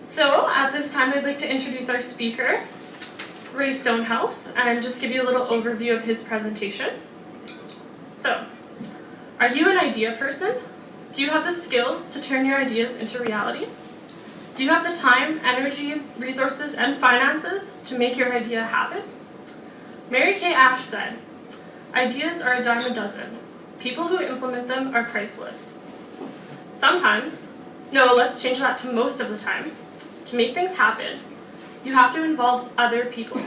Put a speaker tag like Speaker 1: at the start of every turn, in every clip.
Speaker 1: So at this time, I'd like to introduce our speaker, Rae Stonehouse, and just give you a little overview of his presentation. So, are you an idea person? Do you have the skills to turn your ideas into reality? Do you have the time, energy, resources, and finances to make your idea happen? Mary Kay Ash said, "Ideas are a dime a dozen. People who implement them are priceless." Sometimes, no, let's change that to most of the time. To make things happen, you have to involve other people.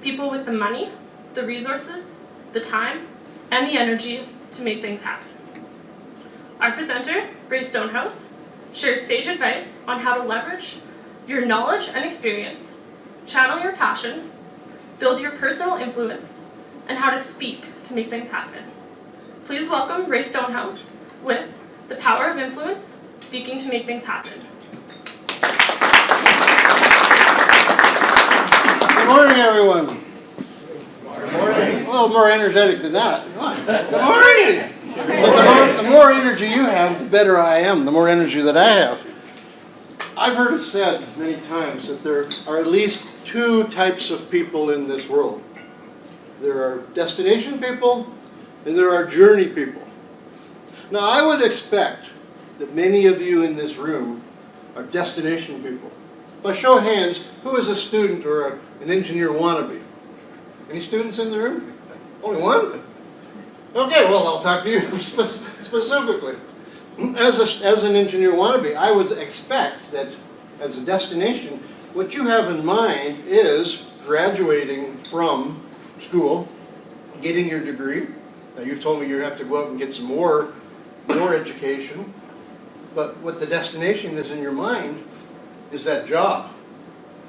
Speaker 1: People with the money, the resources, the time, and the energy to make things happen. Our presenter, Rae Stonehouse, shares sage advice on how to leverage your knowledge and experience, channel your passion, build your personal influence, and how to speak to make things happen. Please welcome Rae Stonehouse with The Power of Influence, Speaking to Make Things Happen.
Speaker 2: Good morning, everyone. Good morning. A little more energetic than that. Come on. Good morning. So the more energy you have, the better I am, the more energy that I have. I've heard it said many times that there are at least two types of people in this world. There are destination people and there are journey people. Now, I would expect that many of you in this room are destination people. By show of hands, who is a student or an engineer wannabe? Any students in the room? Only one? Okay, well, I'll talk to you specifically. As an engineer wannabe, I would expect that as a destination, what you have in mind is graduating from school, getting your degree. Now, you've told me you have to go out and get some more education, but what the destination is in your mind is that job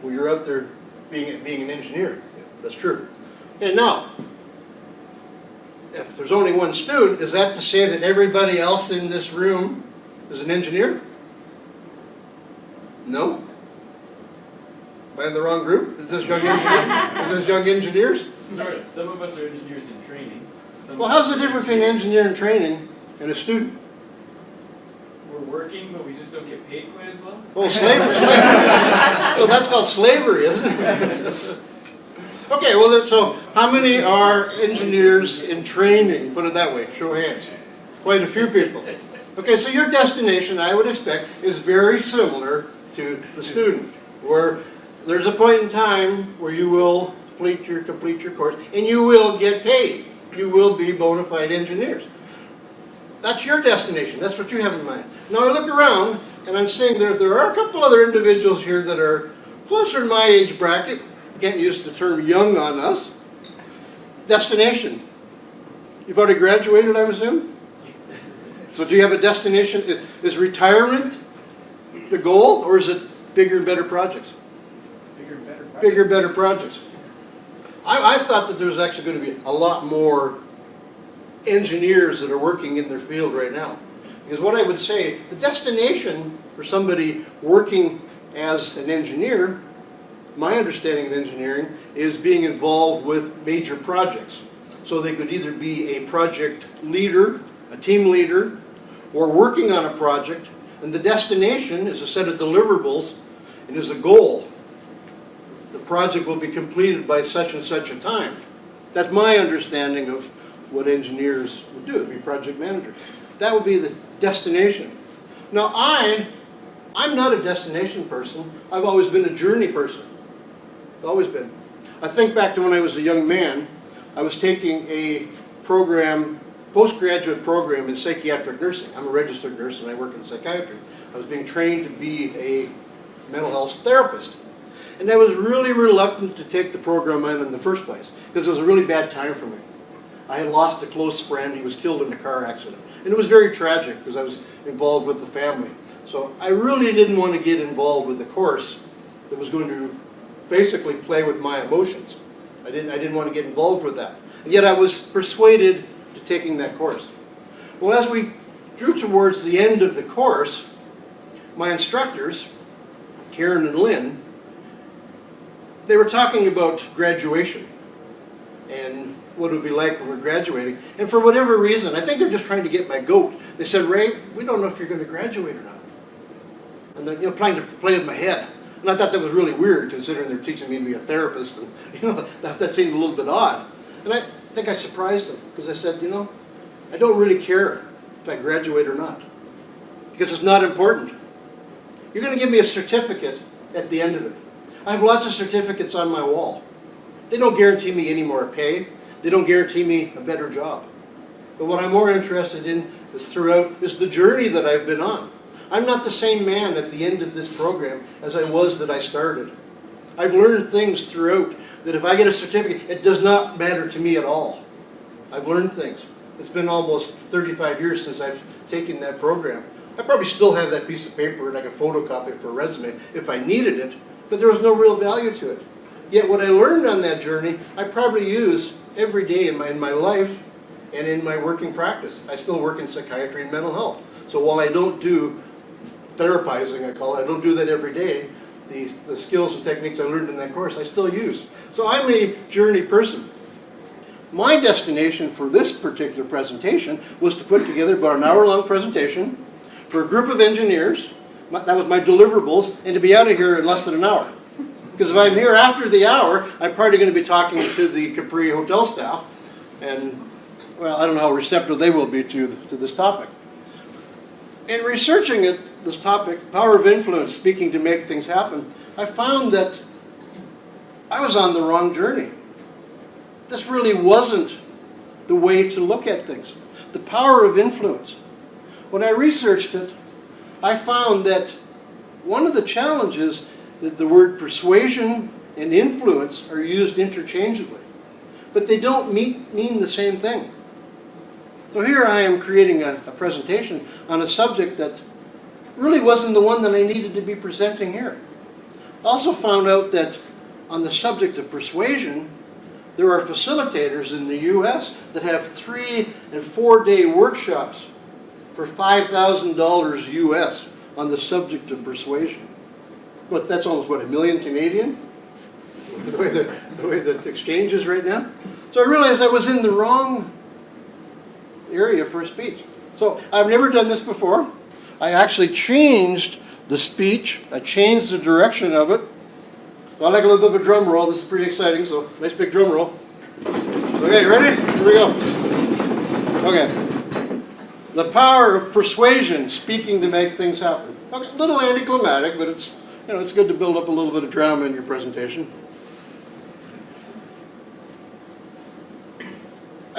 Speaker 2: where you're out there being an engineer. That's true. And now, if there's only one student, is that to say that everybody else in this room is an engineer? No? Am I in the wrong group? Is this young engineers?
Speaker 3: Sort of. Some of us are engineers in training.
Speaker 2: Well, how's the difference between an engineer in training and a student?
Speaker 3: We're working, but we just don't get paid quite as well.
Speaker 2: Oh, slavery. So that's called slavery, isn't it? Okay, well, so how many are engineers in training? Put it that way, show of hands. Quite a few people. Okay, so your destination, I would expect, is very similar to the student, where there's a point in time where you will complete your course, and you will get paid. You will be bona fide engineers. That's your destination. That's what you have in mind. Now I look around, and I'm seeing there are a couple other individuals here that are closer to my age bracket. Can't use the term young on us. Destination. You've already graduated, I assume? So do you have a destination? Is retirement the goal, or is it bigger and better projects?
Speaker 3: Bigger and better projects.
Speaker 2: Bigger, better projects. I thought that there was actually going to be a lot more engineers that are working in their field right now. Because what I would say, the destination for somebody working as an engineer, my understanding of engineering, is being involved with major projects. So they could either be a project leader, a team leader, or working on a project, and the destination is a set of deliverables and is a goal. The project will be completed by such and such a time. That's my understanding of what engineers would do. It'd be project manager. That would be the destination. Now I'm not a destination person. I've always been a journey person. Always been. I think back to when I was a young man. I was taking a program, postgraduate program in psychiatric nursing. I'm a registered nurse and I work in psychiatry. I was being trained to be a mental health therapist. And I was really reluctant to take the program on in the first place because it was a really bad time for me. I had lost a close friend. He was killed in a car accident. And it was very tragic because I was involved with the family. So I really didn't want to get involved with a course that was going to basically play with my emotions. I didn't want to get involved with that. And yet I was persuaded to taking that course. Well, as we drew towards the end of the course, my instructors, Karen and Lynn, they were talking about graduation and what it would be like when we're graduating. And for whatever reason, I think they're just trying to get my goat. They said, "Rae, we don't know if you're going to graduate or not." and they're trying to play with my head. And I thought that was really weird, considering they're teaching me to be a therapist, and that seemed a little bit odd. And I think I surprised them, because I said, I don't really care if I graduate or not, because it's not important. You're going to give me a certificate at the end of it. I have lots of certificates on my wall. They don't guarantee me any more pay. They don't guarantee me a better job. But what I'm more interested in is the journey that I've been on. I'm not the same man at the end of this program as I was that I started. I've learned things throughout that if I get a certificate, it does not matter to me at all. I've learned things. It's been almost 35 years since I've taken that program. I probably still have that piece of paper and I could photocopy it for a resume if I needed it, but there was no real value to it. Yet what I learned on that journey, I probably use every day in my life and in my working practice. I still work in psychiatry and mental health. So while I don't do therapizing, I call it, I don't do that every day, the skills and techniques I learned in that course, I still use. So I'm a journey person. My destination for this particular presentation was to put together about an hour-long presentation for a group of engineers. That was my deliverables, and to be out of here in less than an hour. Because if I'm here after the hour, I'm probably going to be talking to the Capri hotel staff, and, well, I don't know how receptive they will be to this topic. In researching this topic, power of influence, speaking to make things happen, I found that I was on the wrong journey. This really wasn't the way to look at things. The power of influence. When I researched it, I found that one of the challenges that the word persuasion and influence are used interchangeably, but they don't mean the same thing. So here I am creating a presentation on a subject that really wasn't the one that I needed to be presenting here. I also found out that on the subject of persuasion, there are facilitators in the US that have 3- and 4-day workshops for $5,000 US on the subject of persuasion. But that's almost, what, $1 million Canadian? The way the exchange is right now. So I realized I was in the wrong area for a speech. So I've never done this before. I actually changed the speech. I changed the direction of it. So I like a little bit of a drum roll. This is pretty exciting, so nice big drum roll. Okay, ready? Here we go. Okay. The power of persuasion, speaking to make things happen. Okay, a little anticlimactic, but it's good to build up a little bit of drama in your presentation.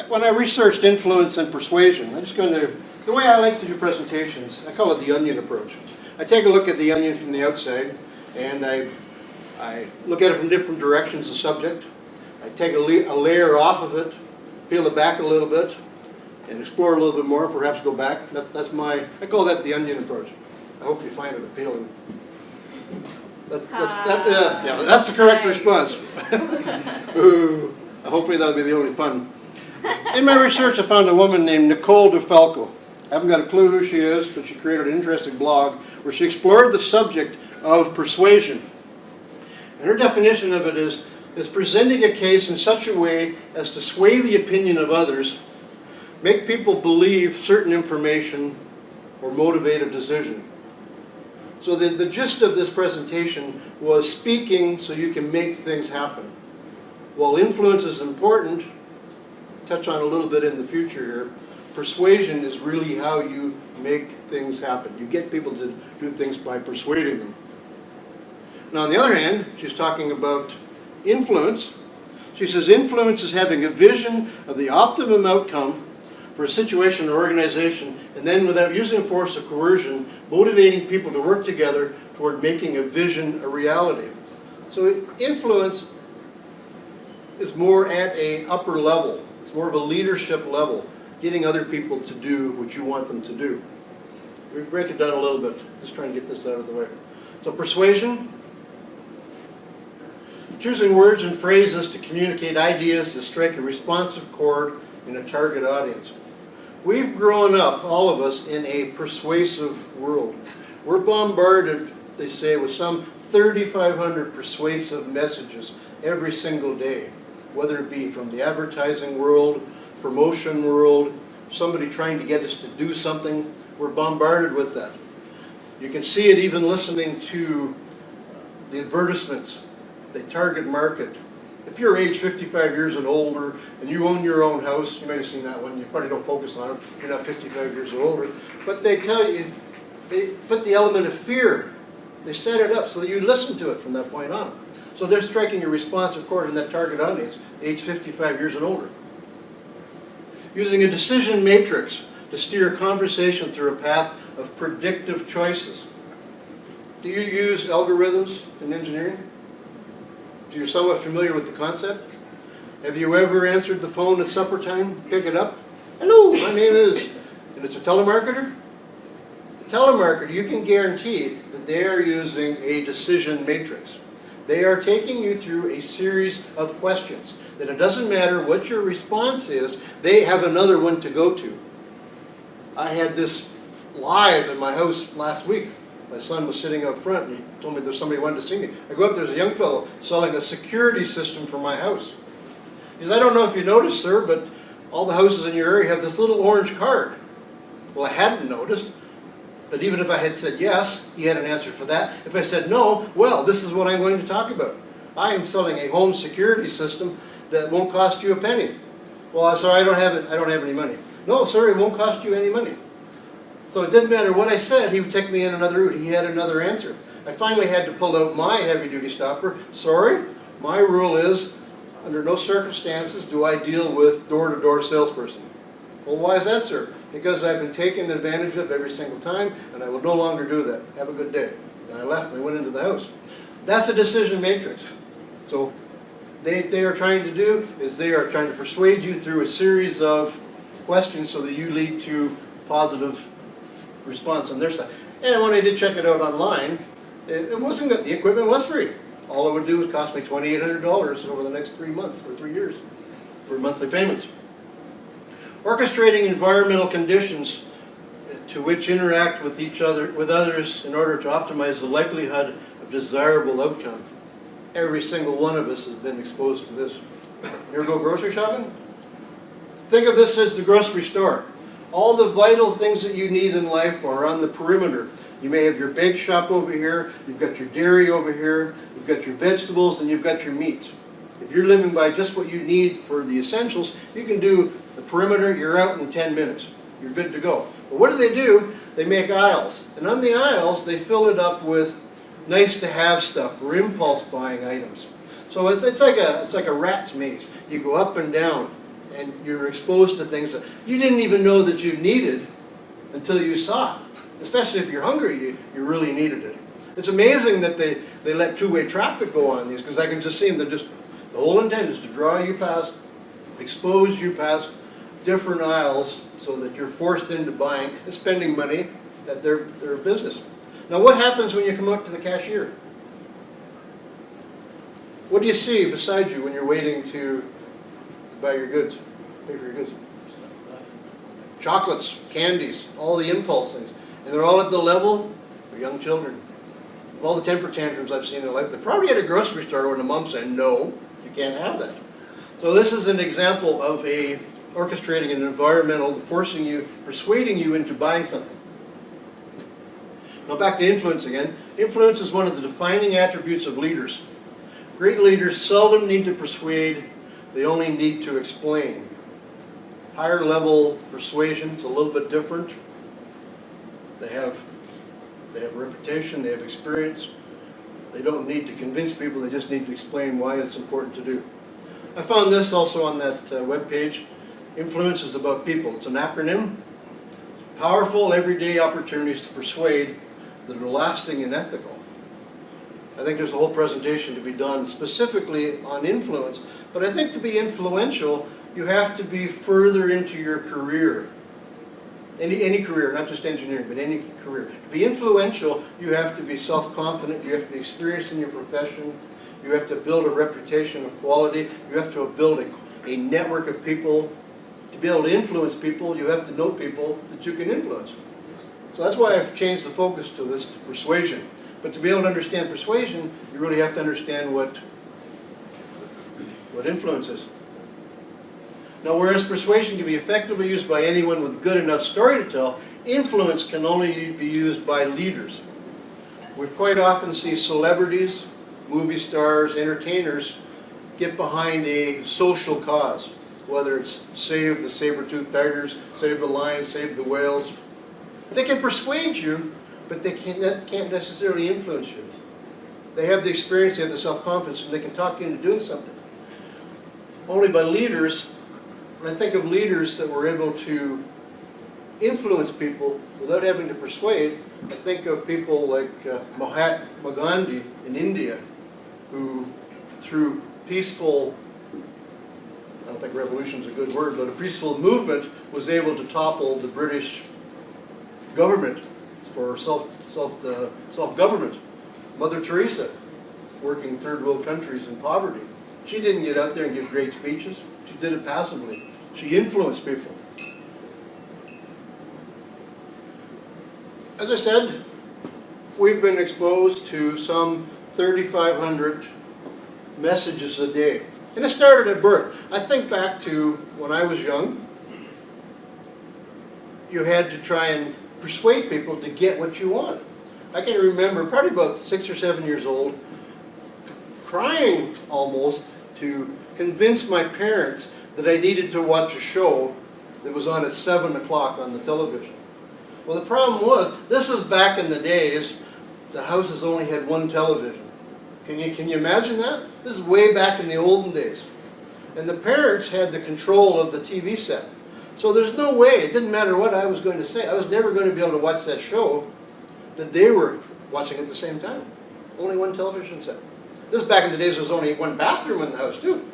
Speaker 2: When I researched influence and persuasion, the way I like to do presentations, I call it the onion approach. I take a look at the onion from the outside, and I look at it from different directions, the subject. I take a layer off of it, peel it back a little bit, and explore a little bit more, perhaps go back. I call that the onion approach. I hope you find it appealing. That's the correct response. Ooh, hopefully that'll be the only pun. In my research, I found a woman named Nicole DeFalco. I haven't got a clue who she is, but she created an interesting blog where she explored the subject of persuasion. And her definition of it is presenting a case in such a way as to sway the opinion of others, make people believe certain information, or motivate a decision. So the gist of this presentation was speaking so you can make things happen. While influence is important, touch on a little bit in the future here, persuasion is really how you make things happen. You get people to do things by persuading them. Now, on the other hand, she's talking about influence. She says influence is having a vision of the optimum outcome for a situation or organization, and then without using force or coercion, motivating people to work together toward making a vision a reality. So influence is more at an upper level. It's more of a leadership level, getting other people to do what you want them to do. We break it down a little bit, just trying to get this out of the way. So persuasion, choosing words and phrases to communicate ideas to strike a responsive chord in a target audience. We've grown up, all of us, in a persuasive world. We're bombarded, they say, with some 3,500 persuasive messages every single day, whether it be from the advertising world, promotion world, somebody trying to get us to do something. We're bombarded with that. You can see it even listening to the advertisements. They target market. If you're age 55 years and older and you own your own house, you might have seen that one, you probably don't focus on it if you're not 55 years or older, but they tell you, they put the element of fear. They set it up so that you listen to it from that point on. So they're striking a responsive chord in that target audience, age 55 years and older. Using a decision matrix to steer a conversation through a path of predictive choices. Do you use algorithms in engineering? Do you somewhat familiar with the concept? Have you ever answered the phone at supper time? Pick it up. Hello, my name is, and it's a telemarketer? A telemarketer, you can guarantee that they are using a decision matrix. They are taking you through a series of questions that it doesn't matter what your response is, they have another one to go to. I had this live in my house last week. My son was sitting up front and he told me there's somebody who wanted to see me. I go up, there's a young fellow selling a security system for my house. He says, I don't know if you noticed, sir, but all the houses in your area have this little orange card. Well, I hadn't noticed, but even if I had said yes, he had an answer for that. If I said no, well, this is what I'm going to talk about. I am selling a home security system that won't cost you a penny. Well, I'm sorry, I don't have any money. No, sir, it won't cost you any money. So it didn't matter what I said, he would take me in another route. He had another answer. I finally had to pull out my heavy-duty stopper. Sorry, my rule is, under no circumstances do I deal with door-to-door salesperson. Well, why is that, sir? Because I've been taken advantage of every single time, and I will no longer do that. Have a good day. And I left and I went into the house. That's a decision matrix. So they are trying to do is they are trying to persuade you through a series of questions so that you lead to positive response on their side. And when I did check it out online, it wasn't good. The equipment was free. All it would do was cost me $2,800 over the next 3 months or 3 years for monthly payments. Orchestrating environmental conditions to which interact with each other, with others, in order to optimize the likelihood of desirable outcome. Every single one of us has been exposed to this. You ever go grocery shopping? Think of this as the grocery store. All the vital things that you need in life are on the perimeter. You may have your bake shop over here, you've got your dairy over here, you've got your vegetables, and you've got your meat. If you're living by just what you need for the essentials, you can do the perimeter, you're out in 10 minutes. You're good to go. But what do? They make aisles. And on the aisles, they fill it up with nice to have stuff or impulse buying items. So it's like a rat's maze. You go up and down and you're exposed to things that you didn't even know that you needed until you saw it. Especially if you're hungry, you really needed it. It's amazing that they let two-way traffic go on these, because I can just see them. The whole intent is to draw you past, expose you past different aisles so that you're forced into buying and spending money at their business. Now what happens when you come up to the cashier? What do you see beside you when you're waiting to buy your goods, pay for your goods? Chocolates, candies, all the impulse things. And they're all at the level of young children. All the temper tantrums I've seen in life, they're probably at a grocery store when the mom said, no, you can't have that. So this is an example of orchestrating an environmental, persuading you into buying something. Now back to influence again. Influence is one of the defining attributes of leaders. Great leaders seldom need to persuade, they only need to explain. Higher level persuasion is a little bit different. They have reputation, they have experience. They don't need to convince people, they just need to explain why it's important to do. I found this also on that web page. Influence is about people. It's an acronym. Powerful everyday opportunities to persuade that are lasting and ethical. I think there's a whole presentation to be done specifically on influence, but I think to be influential, you have to be further into your career. Any career, not just engineering, but any career. To be influential, you have to be self-confident, you have to be experienced in your profession, you have to build a reputation of quality, you have to build a network of people. To be able to influence people, you have to know people that you can influence. So that's why I've changed the focus to this, to persuasion. But to be able to understand persuasion, you really have to understand what influence is. Now, whereas persuasion can be effectively used by anyone with a good enough story to tell, influence can only be used by leaders. We quite often see celebrities, movie stars, entertainers get behind a social cause, whether it's save the saber-toothed tigers, save the lions, save the whales. They can persuade you, but they can't necessarily influence you. They have the experience, they have the self-confidence, and they can talk you into doing something. Only by leaders, when I think of leaders that were able to influence people without having to persuade, I think of people like Mahatma Gandhi in India, who through peaceful, I don't think revolution is a good word, but a peaceful movement was able to topple the British government for self-government. Mother Teresa, working third world countries in poverty, she didn't get out there and give great speeches. She did it passively. She influenced people. As I said, we've been exposed to some 3,500 messages a day. And it started at birth. I think back to when I was young, you had to try and persuade people to get what you wanted. I can remember, probably about 6 or 7 years old, crying almost to convince my parents that I needed to watch a show that was on at 7 o'clock on the television. Well, the problem was, this is back in the days, the houses only had one television. Can you imagine that? This is way back in the olden days. And the parents had the control of the TV set. So there's no way, it didn't matter what I was going to say, I was never going to be able to watch that show that they were watching at the same time. Only one television set. This is back in the days there was only one bathroom in the house too.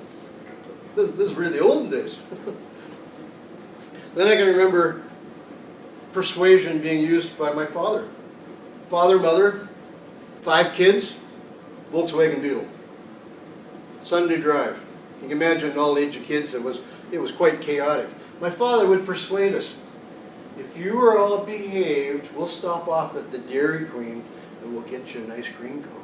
Speaker 2: This is really the olden days. Then I can remember persuasion being used by my father. Father, mother, 5 kids, Volkswagen Beetle. Sunday drive. You can imagine all age of kids, it was quite chaotic. My father would persuade us, if you are all behaved, we'll stop off at the Dairy Queen and we'll get you an ice cream cone.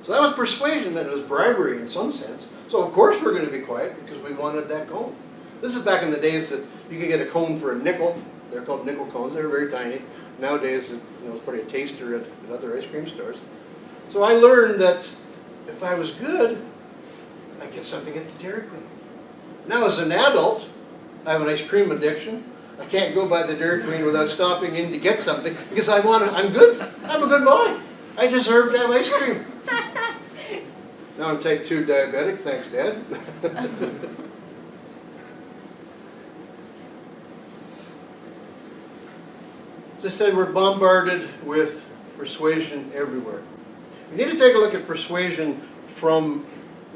Speaker 2: So that was persuasion, and it was bribery in some sense. So of course we're going to be quiet because we wanted that cone. This is back in the days that you could get a cone for a nickel. They're called nickel cones. They were very tiny. Nowadays, it's probably a taster at other ice cream stores. So I learned that if I was good, I'd get something at the Dairy Queen. Now as an adult, I have an ice cream addiction. I can't go by the Dairy Queen without stopping in to get something because I'm good. I'm a good boy. I deserve to have ice cream. Now I'm type 2 diabetic. Thanks, Dad. As I said, we're bombarded with persuasion everywhere. We need to take a look at persuasion from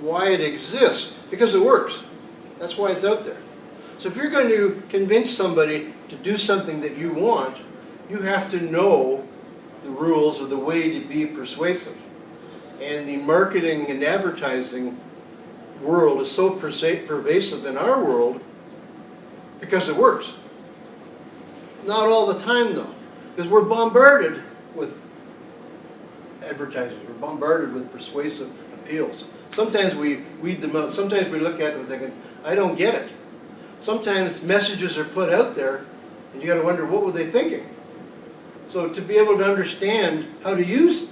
Speaker 2: why it exists, because it works. That's why it's out there. So if you're going to convince somebody to do something that you want, you have to know the rules or the way to be persuasive. And the marketing and advertising world is so pervasive in our world because it works. Not all the time though, because we're bombarded with advertising. We're bombarded with persuasive appeals. Sometimes we weed them out. Sometimes we look at them thinking, I don't get it. Sometimes messages are put out there and you got to wonder, what were they thinking? So to be able to understand how to use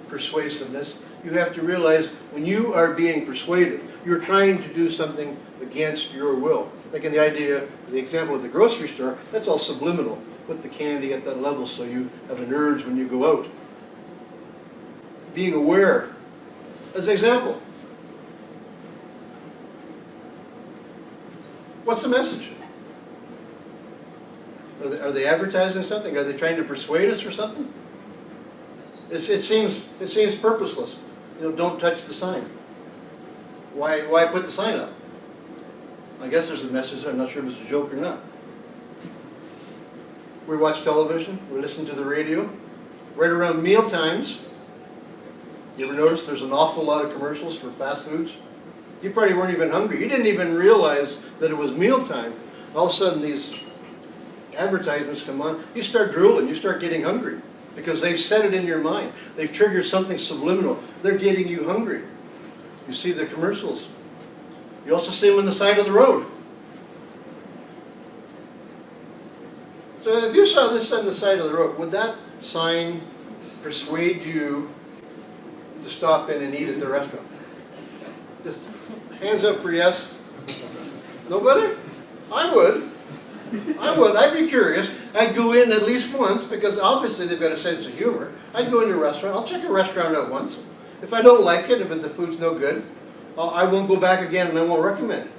Speaker 2: persuasiveness, you have to realize when you are being persuaded, you're trying to do something against your will. Like in the example of the grocery store, that's all subliminal. Put the candy at that level so you have an urge when you go out. Being aware. As an example, what's the message? Are they advertising something? Are they trying to persuade us or something? It seems purposeless. Don't touch the sign. Why put the sign up? I guess there's a message there. I'm not sure if it's a joke or not. We watch television. We listen to the radio. Right around meal times, you ever notice there's an awful lot of commercials for fast foods? You probably weren't even hungry. You didn't even realize that it was mealtime. All of a sudden these advertisements come on. You start drooling. You start getting hungry because they've set it in your mind. They've triggered something subliminal. They're getting you hungry. You see the commercials. You also see them on the side of the road. So if you saw this on the side of the road, would that sign persuade you to stop in and eat at the restaurant? Just hands up for yes. Nobody? I would. I'd be curious. I'd go in at least once because obviously they've got a sense of humor. I'd go into a restaurant. I'll check a restaurant out once. If I don't like it, if the food's no good, I won't go back again and I won't recommend it.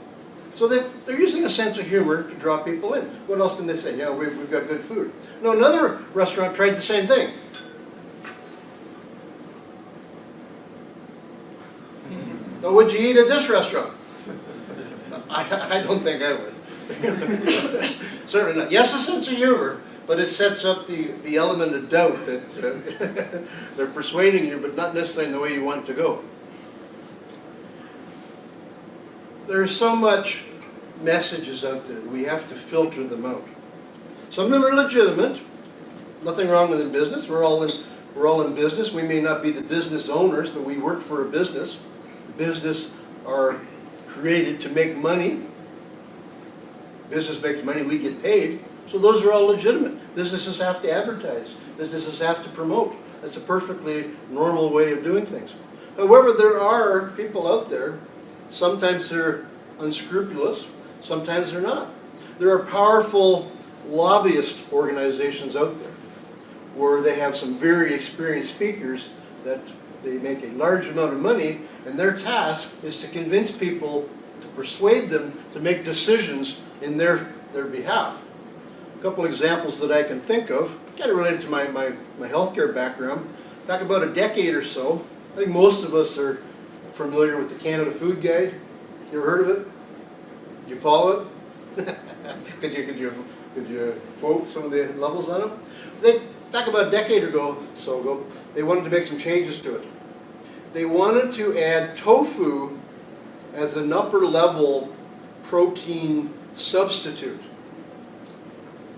Speaker 2: So they're using a sense of humor to draw people in. What else can they say? Yeah, we've got good food. No, another restaurant tried the same thing. Now, would you eat at this restaurant? I don't think I would. Certainly not. Yes, a sense of humor, but it sets up the element of doubt that they're persuading you, but not necessarily in the way you want to go. There's so much messages out there. We have to filter them out. Some of them are legitimate. Nothing wrong with in business. We're all in business. We may not be the business owners, but we work for a business. The business are created to make money. Business makes money, we get paid. So those are all legitimate. Businesses have to advertise. Businesses have to promote. That's a perfectly normal way of doing things. However, there are people out there, sometimes they're unscrupulous, sometimes they're not. There are powerful lobbyist organizations out there where they have some very experienced speakers that they make a large amount of money, and their task is to convince people, to persuade them to make decisions in their behalf. A couple examples that I can think of, kind of related to my healthcare background. Back about a decade or so, I think most of us are familiar with the Canada Food Guide. You ever heard of it? Did you follow it? Could you quote some of the levels on them? Back about a decade ago, they wanted to make some changes to it. They wanted to add tofu as an upper level protein substitute,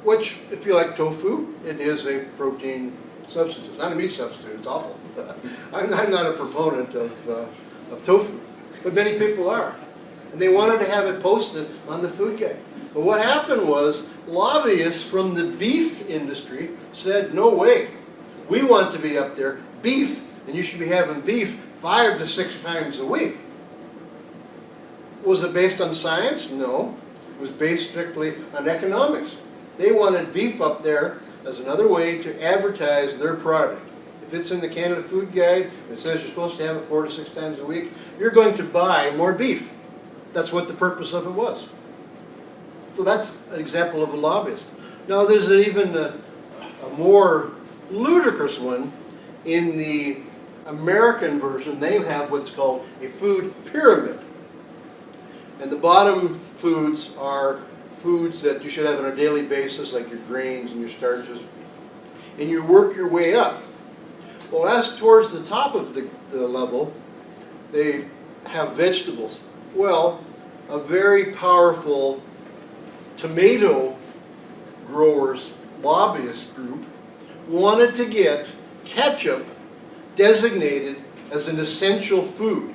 Speaker 2: which, if you like tofu, it is a protein substitute. It's not a meat substitute, it's awful. I'm not a proponent of tofu, but many people are. And they wanted to have it posted on the food guide. But what happened was, lobbyists from the beef industry said, no way, we want to be up there, beef, and you should be having beef 5 to 6 times a week. Was it based on science? No. It was based strictly on economics. They wanted beef up there as another way to advertise their product. If it's in the Canada Food Guide, and it says you're supposed to have it 4 to 6 times a week, you're going to buy more beef. That's what the purpose of it was. So that's an example of a lobbyist. Now there's even a more ludicrous one. In the American version, they have what's called a food pyramid. And the bottom foods are foods that you should have on a daily basis, like your grains and your starches. And you work your way up. Well, as towards the top of the level, they have vegetables. Well, a very powerful tomato growers lobbyist group wanted to get ketchup designated as an essential food,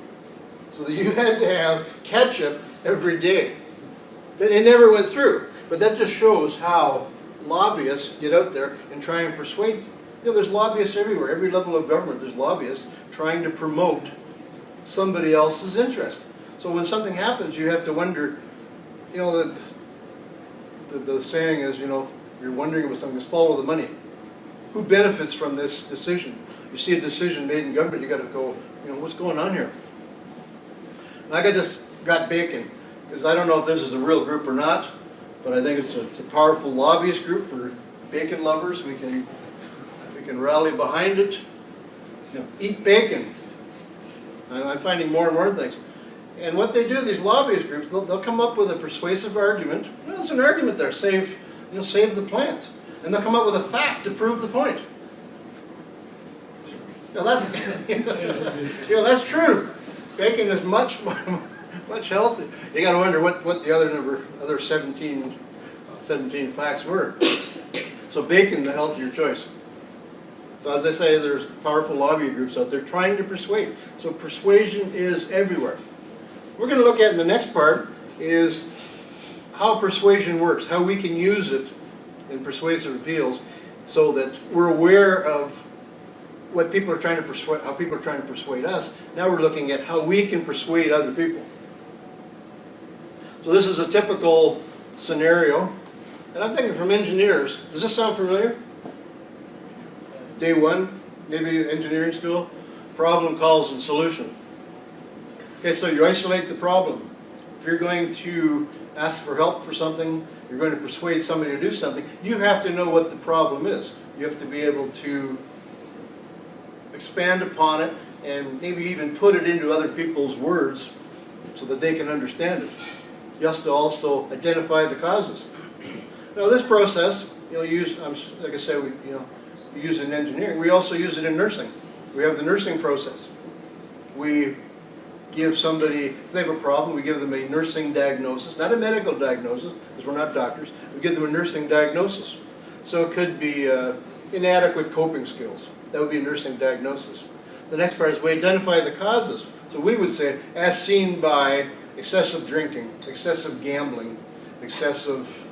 Speaker 2: so that you had to have ketchup every day. It never went through, but that just shows how lobbyists get out there and try and persuade. You know, there's lobbyists everywhere. Every level of government, there's lobbyists trying to promote somebody else's interest. So when something happens, you have to wonder, you know, the saying is, you know, you're wondering about something, is follow the money. Who benefits from this decision? You see a decision made in government, you got to go, you know, what's going on here? And I just got bacon, because I don't know if this is a real group or not, but I think it's a powerful lobbyist group for bacon lovers. We can rally behind it. You know, eat bacon. I'm finding more and more things. And what they do, these lobbyist groups, they'll come up with a persuasive argument. Well, there's an argument there, save the plants. And they'll come up with a fact to prove the point. You know, that's true. Bacon is much healthier. You got to wonder what the other 17 facts were. So bacon, the healthier choice. So as I say, there's powerful lobby groups out there trying to persuade. So persuasion is everywhere. We're going to look at in the next part is how persuasion works, how we can use it in persuasive appeals so that we're aware of what people are trying to persuade, how people are trying to persuade us. Now we're looking at how we can persuade other people. So this is a typical scenario, and I'm thinking from engineers. Does this sound familiar? Day one, maybe engineering school, problem, calls, and solution. Okay, so you isolate the problem. If you're going to ask for help for something, you're going to persuade somebody to do something, you have to know what the problem is. You have to be able to expand upon it and maybe even put it into other people's words so that they can understand it. You have to also identify the causes. Now this process, use, like I said, we use it in engineering. We also use it in nursing. We have the nursing process. We give somebody, if they have a problem, we give them a nursing diagnosis, not a medical diagnosis, because we're not doctors. We give them a nursing diagnosis. So it could be inadequate coping skills. That would be a nursing diagnosis. The next part is we identify the causes. So we would say, as seen by excessive drinking, excessive gambling, excessive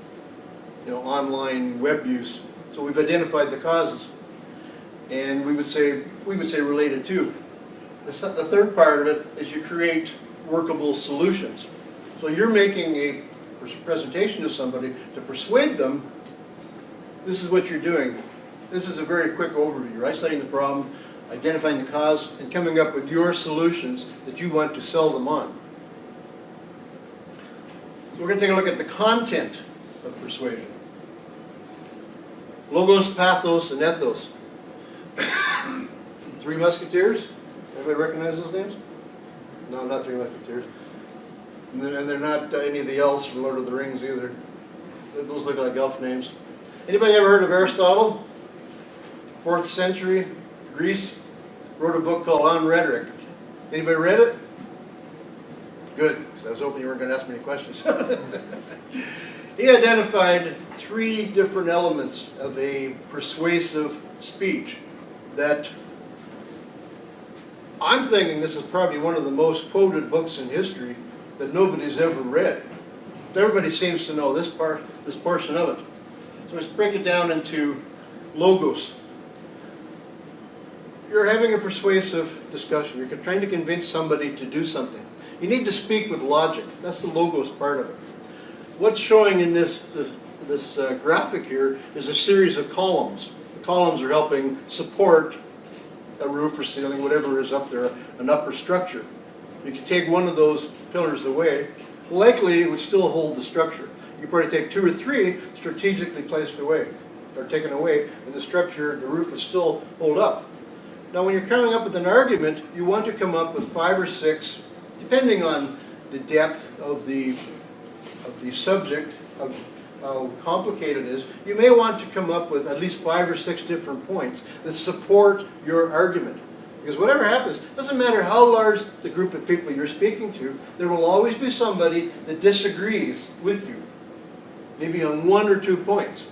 Speaker 2: online web use. So we've identified the causes. And we would say related to. The third part of it is you create workable solutions. So you're making a presentation to somebody to persuade them, this is what you're doing. This is a very quick overview. You're isolating the problem, identifying the cause, and coming up with your solutions that you want to sell them on. So we're going to take a look at the content of persuasion. Logos, pathos, and ethos. Three Musketeers? Everybody recognize those names? No, not Three Musketeers. And they're not any of the elves from Lord of the Rings either. Those look like elf names. Anybody ever heard of Aristotle? 4th century, Greece. Wrote a book called On Rhetoric. Anybody read it? Good, because I was hoping you weren't going to ask me any questions. He identified 3 different elements of a persuasive speech that I'm thinking this is probably one of the most quoted books in history that nobody's ever read. Everybody seems to know this portion of it. So let's break it down into logos. You're having a persuasive discussion. You're trying to convince somebody to do something. You need to speak with logic. That's the logos part of it. What's showing in this graphic here is a series of columns. The columns are helping support a roof or ceiling, whatever is up there, an upper structure. You could take one of those pillars away, likely it would still hold the structure. You could probably take 2 or 3 strategically placed away, or taken away, and the structure, the roof would still hold up. Now when you're coming up with an argument, you want to come up with 5 or 6, depending on the depth of the subject, of how complicated it is, you may want to come up with at least 5 or 6 different points that support your argument. Because whatever happens, it doesn't matter how large the group of people you're speaking to, there will always be somebody that disagrees with you, maybe on 1 or 2 points.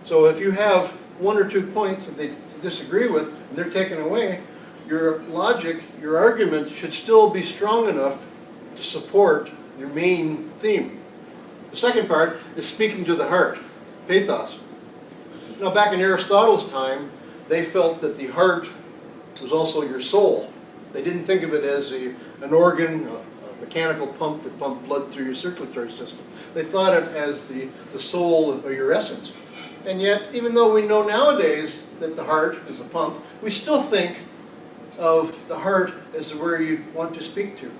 Speaker 2: So if you have 1 or 2 points that they disagree with, and they're taken away, your logic, your argument should still be strong enough to support your main theme. The second part is speaking to the heart, pathos. Now back in Aristotle's time, they felt that the heart was also your soul. They didn't think of it as an organ, a mechanical pump that pumped blood through your circulatory system. They thought it as the soul of your essence. And yet, even though we know nowadays that the heart is a pump, we still think of the heart as where you want to speak to.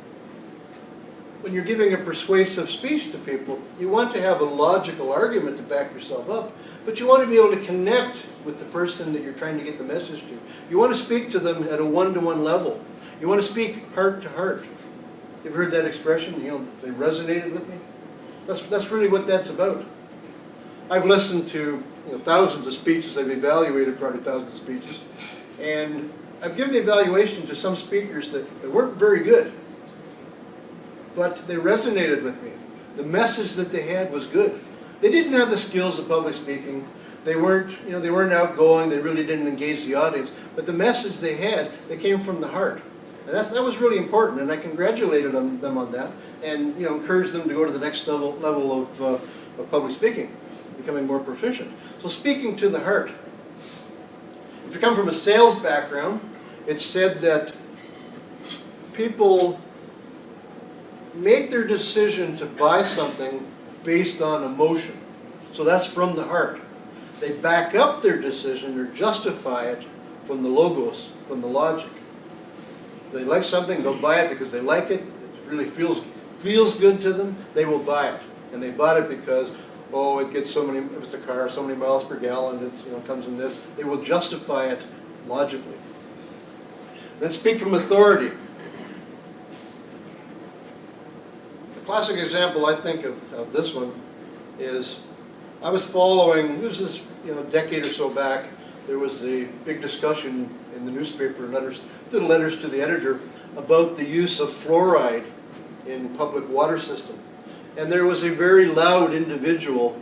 Speaker 2: When you're giving a persuasive speech to people, you want to have a logical argument to back yourself up, but you want to be able to connect with the person that you're trying to get the message to. You want to speak to them at a one-to-one level. You want to speak heart to heart. You've heard that expression, they resonated with me? That's really what that's about. I've listened to thousands of speeches. I've evaluated probably thousands of speeches. And I've given the evaluation to some speakers that weren't very good. But they resonated with me. The message that they had was good. They didn't have the skills of public speaking. They weren't outgoing. They really didn't engage the audience. But the message they had, they came from the heart. And that was really important. And I congratulated them on that, and encouraged them to go to the next level of public speaking, becoming more proficient. So speaking to the heart. If you come from a sales background, it's said that people make their decision to buy something based on emotion. So that's from the heart. They back up their decision or justify it from the logos, from the logic. If they like something, they'll buy it because they like it. It really feels good to them. They will buy it, and they bought it because, oh, it gets so many. If it's a car, so many miles per gallon. It's comes in this. They will justify it logically. Then speak from authority. The classic example I think of this one is I was following. This is a decade or so back. There was a big discussion in the newspaper, letters to the editor, about the use of fluoride in public water system. And there was a very loud individual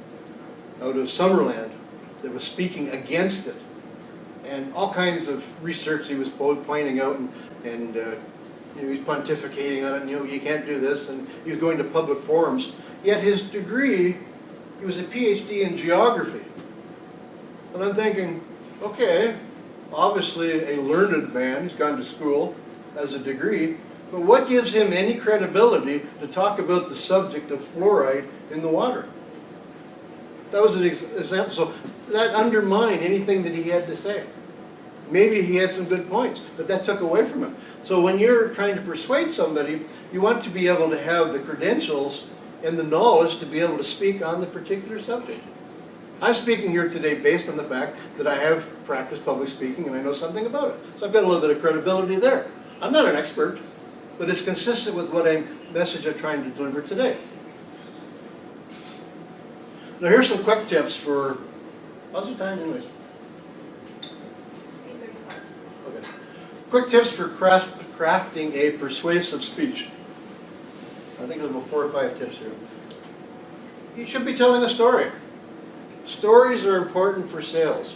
Speaker 2: out of Summerland that was speaking against it. And all kinds of research he was pointing out, and he was pontificating on it, and you can't do this, and he was going to public forums. Yet his degree, he was a PhD in geography. And I'm thinking, okay, obviously a learned man, he's gone to school, has a degree, but what gives him any credibility to talk about the subject of fluoride in the water? That was an example. So that undermined anything that he had to say. Maybe he had some good points, but that took away from him. So when you're trying to persuade somebody, you want to be able to have the credentials and the knowledge to be able to speak on the particular subject. I'm speaking here today based on the fact that I have practiced public speaking and I know something about it. So I've got a little bit of credibility there. I'm not an expert, but it's consistent with what message I'm trying to deliver today. Now here's some quick tips for, how's the time anyways?
Speaker 1: 8:35.
Speaker 2: Okay. Quick tips for crafting a persuasive speech. I think there's about 4 or 5 tips here. You should be telling a story. Stories are important for sales.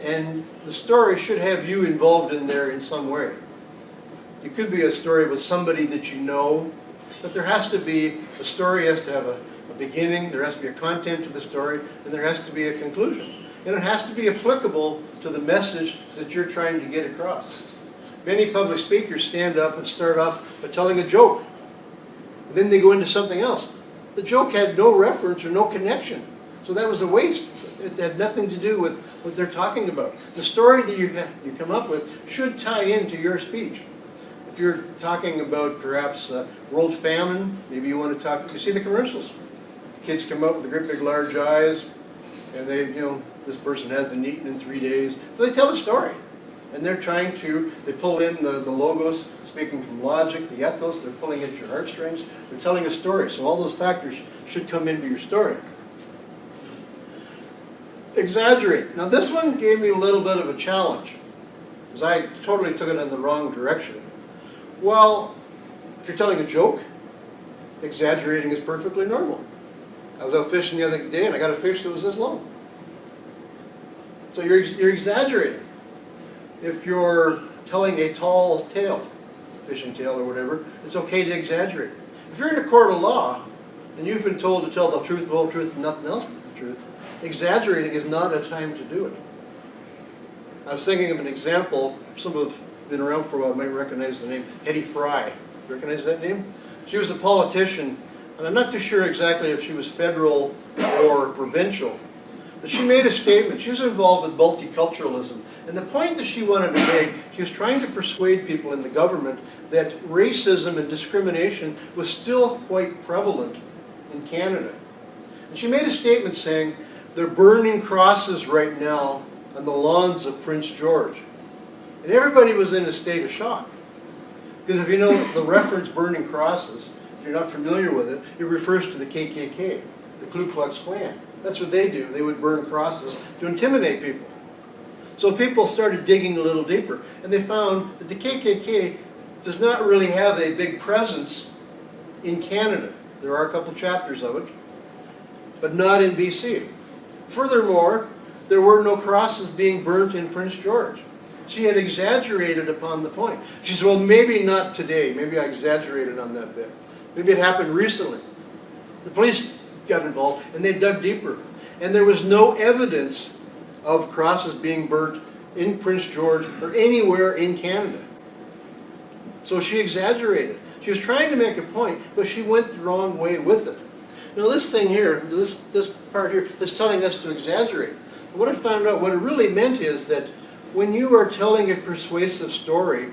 Speaker 2: And the story should have you involved in there in some way. It could be a story with somebody that you know, but there has to be, a story has to have a beginning, there has to be a content to the story, and there has to be a conclusion. And it has to be applicable to the message that you're trying to get across. Many public speakers stand up and start off by telling a joke. And then they go into something else. The joke had no reference or no connection. So that was a waste. It had nothing to do with what they're talking about. The story that you come up with should tie into your speech. If you're talking about perhaps world famine, maybe you want to talk, you see the commercials. The kids come out with the great big large eyes, and they, this person hasn't eaten in 3 days. So they tell a story. And they're they pull in the logos, speaking from logic, the ethos, they're pulling at your heartstrings, they're telling a story. So all those factors should come into your story. Exaggerate. Now this one gave me a little bit of a challenge, because I totally took it in the wrong direction. Well, if you're telling a joke, exaggerating is perfectly normal. I was out fishing the other day and I got a fish that was this long. So you're exaggerating. If you're telling a tall tale, fishing tale or whatever, it's okay to exaggerate. If you're in a court of law and you've been told to tell the truth, the whole truth, and nothing else but the truth, exaggerating is not a time to do it. I was thinking of an example. Some have been around for a while, might recognize the name, Hetty Fry. Recognize that name? She was a politician, and I'm not too sure exactly if she was federal or provincial, but she made a statement. She was involved with multiculturalism, and the point that she wanted to make, she was trying to persuade people in the government that racism and discrimination was still quite prevalent in Canada. And she made a statement saying, they're burning crosses right now on the lawns of Prince George. And everybody was in a state of shock. Because if you know the reference burning crosses, if you're not familiar with it, it refers to the KKK, the Ku Klux Klan. That's what they do. They would burn crosses to intimidate people. So people started digging a little deeper, and they found that the KKK does not really have a big presence in Canada. There are a couple chapters of it, but not in BC. Furthermore, there were no crosses being burnt in Prince George. She had exaggerated upon the point. She said, well, maybe not today. Maybe I exaggerated on that bit. Maybe it happened recently. The police got involved, and they dug deeper. And there was no evidence of crosses being burnt in Prince George, or anywhere in Canada. So she exaggerated. She was trying to make a point, but she went the wrong way with it. Now this thing here, this part here, is telling us to exaggerate. But what I found out, what it really meant is that when you are telling a persuasive story,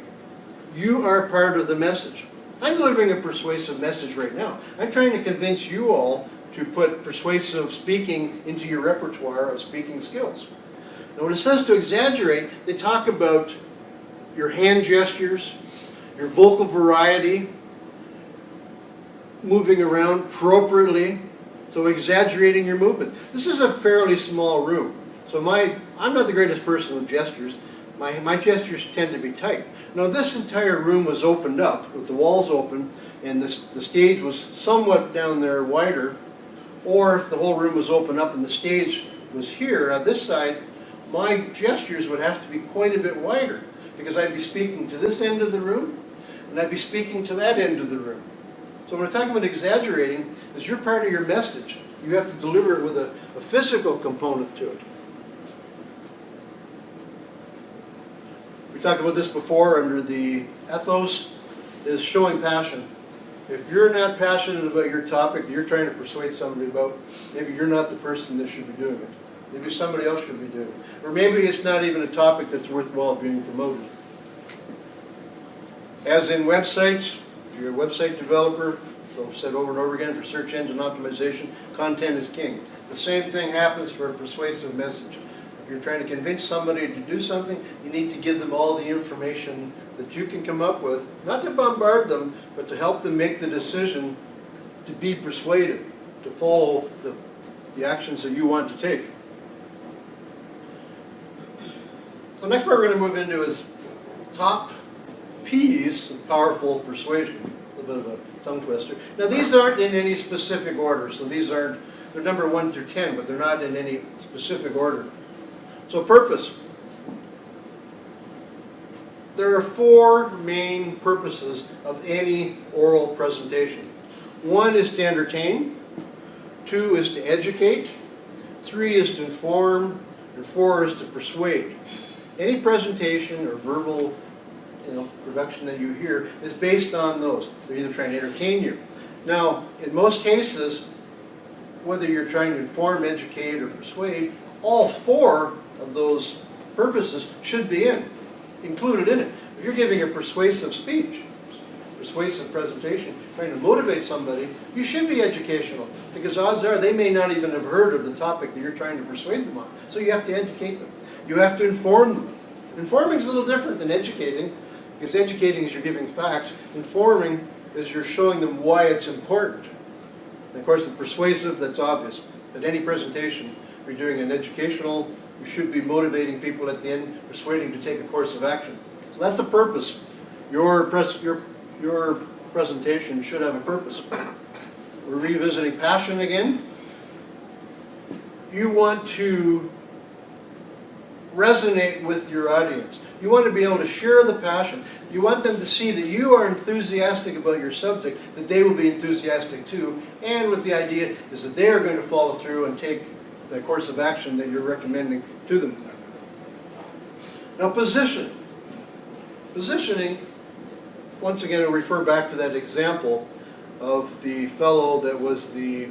Speaker 2: you are part of the message. I'm delivering a persuasive message right now. I'm trying to convince you all to put persuasive speaking into your repertoire of speaking skills. Now when it says to exaggerate, they talk about your hand gestures, your vocal variety, moving around appropriately, so exaggerating your movement. This is a fairly small room, so I'm not the greatest person with gestures. My gestures tend to be tight. Now this entire room was opened up, with the walls open, and the stage was somewhat down there wider, or if the whole room was open up and the stage was here on this side, my gestures would have to be quite a bit wider, because I'd be speaking to this end of the room, and I'd be speaking to that end of the room. So when we're talking about exaggerating, as you're part of your message, you have to deliver it with a physical component to it. We talked about this before under the ethos, is showing passion. If you're not passionate about your topic that you're trying to persuade somebody about, maybe you're not the person that should be doing it. Maybe somebody else should be doing it. Or maybe it's not even a topic that's worthwhile being promoted. As in websites, if you're a website developer, so I've said over and over again, for search engine optimization, content is king. The same thing happens for a persuasive message. If you're trying to convince somebody to do something, you need to give them all the information that you can come up with, not to bombard them, but to help them make the decision to be persuaded, to follow the actions that you want to take. So the next part we're going to move into is top P's of powerful persuasion. A little bit of a tongue twister. Now these aren't in any specific order, so they're number 1 through 10, but they're not in any specific order. So purpose. There are 4 main purposes of any oral presentation. 1 is to entertain, 2 is to educate, 3 is to inform, and 4 is to persuade. Any presentation or verbal production that you hear is based on those. They're either trying to entertain you. Now, in most cases, whether you're trying to inform, educate, or persuade, all 4 of those purposes should be included in it. If you're giving a persuasive speech, persuasive presentation, trying to motivate somebody, you should be educational, because odds are they may not even have heard of the topic that you're trying to persuade them on. So you have to educate them. You have to inform them. Informing is a little different than educating, because educating is you're giving facts. Informing is you're showing them why it's important. And of course, the persuasive, that's obvious. At any presentation, if you're doing an educational, you should be motivating people at the end, persuading to take a course of action. So that's the purpose. Your presentation should have a purpose. We're revisiting passion again. You want to resonate with your audience. You want to be able to share the passion. You want them to see that you are enthusiastic about your subject, that they will be enthusiastic too, and with the idea is that they are going to follow through and take the course of action that you're recommending to them. Now position. Positioning, once again, I'll refer back to that example of the fellow that was the